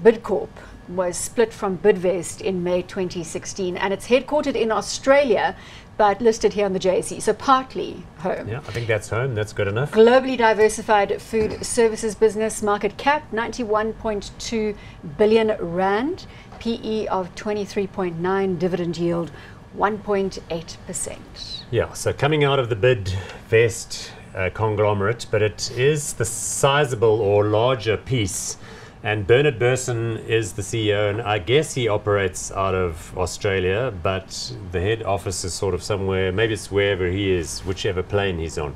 Bidcorp was split from Bidvest in May 2016, and it's headquartered in Australia but listed here on the JSE, so partly home. Yeah, I think that's home. That's good enough. Globally diversified food services business, market cap 91.2 billion rand, PE of 23.9, dividend yield 1.8%. Yeah, so coming out of the Bidvest conglomerate, but it is the sizable or larger piece. And Bernard Berson is the CEO, and I guess he operates out of Australia, but the head office is sort of somewhere, maybe it's wherever he is, whichever plane he's on.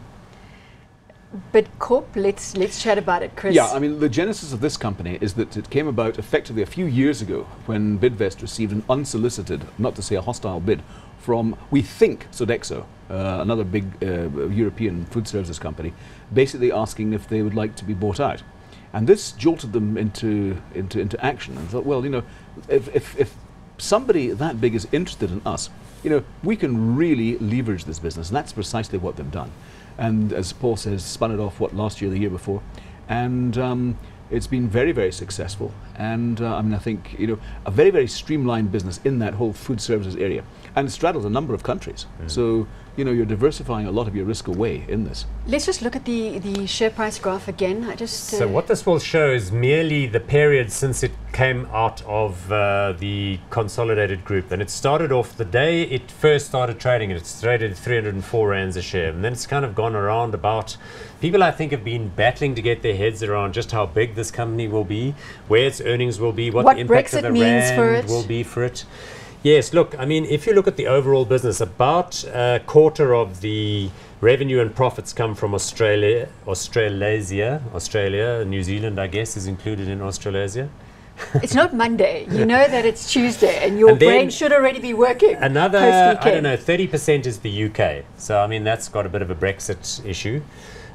Bidcorp, let's chat about it, Chris. Yeah, I mean, the genesis of this company is that it came about effectively a few years ago when Bidvest received an unsolicited, not to say a hostile bid, from, we think, Sodexo, another big European food services company, basically asking if they would like to be bought out. And this jolted them into action, and thought, well, you know, if somebody that big is interested in us, you know, we can really leverage this business, and that's precisely what they've done. And as Paul says, spun it off, what, last year, the year before, and it's been very, very successful. And I mean, I think, you know, a very, very streamlined business in that whole food services area, and it straddles a number of countries. So, you know, you're diversifying a lot of your risk away in this. Let's just look at the share price graph again. So what this will show is merely the period since it came out of the consolidated group. And it started off the day it first started trading, and it's traded at 304 rands a share. And then it's kind of gone around about, people I think have been battling to get their heads around just how big this company will be, where its earnings will be, what the impact Brexit of the means for rand it. will be for it. Yes, look, I mean, if you look at the overall business, about a quarter of the revenue and profits come from Australia, New Zealand, I guess, is included in Australasia. It's not Monday. You know that it's Tuesday, and your brain should already be working. Another, I don't know, 30% is the UK. So, I mean, that's got a bit of a Brexit issue.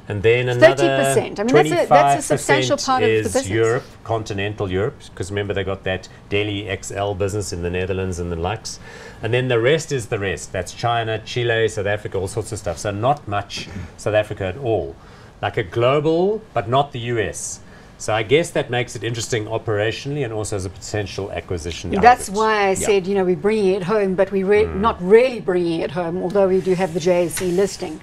And then another 30%. I mean, that's a substantial part of the business. Europe, continental Europe, because remember they got that Delhi XL business in the Netherlands and the likes. And then the rest is the rest. That's China, Chile, South Africa, all sorts of stuff. So not much South Africa at all. Like a global, but not the US. So I guess that makes it interesting operationally and also as a potential acquisition target. That's why I said, you know, we're bringing it home, but we're not really bringing it home, although we do have the JSE listing.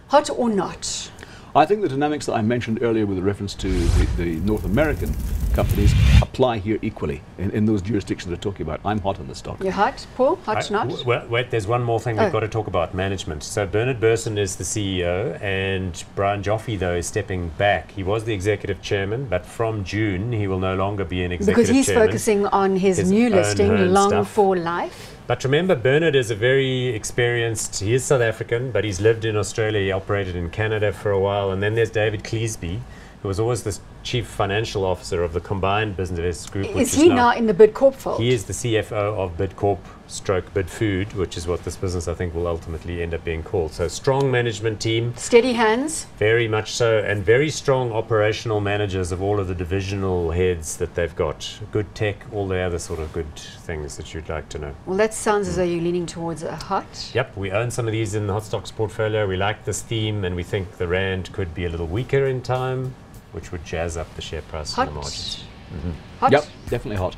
Hot or not? I think the dynamics that I mentioned earlier with reference to the North American companies apply here equally in those jurisdictions we're talking about. I'm hot on the stock. You're hot, Paul? Hot, not? Wait, there's one more thing we've got to talk about, management. So Bernard Berson is the CEO, and Brian Joffe, though, is stepping back. He was the executive chairman, but from June, he will no longer be an executive chairman. Because he's focusing on his new listing, Long for Life. But remember, Bernard is a very experienced, he is South African, but he's lived in Australia, he operated in Canada for a while. And then there's David Cleesby, who was always the chief financial officer of the combined business group. Is he now in the Bidcorp fold? He is the CFO of Bidcorp / Bidfood, which is what this business I think will ultimately end up being called. So strong management team. Steady hands. Very much so, and very strong operational managers of all of the divisional heads that they've got. Good tech, all the other sort of good things that you'd like to know. Well, that sounds as though you're leaning towards a hot. Yep, we own some of these in the HotStocks portfolio. We like this theme, and we think the rand could be a little weaker in time, which would jazz up the share price and the margins. Hot? Yep, definitely hot.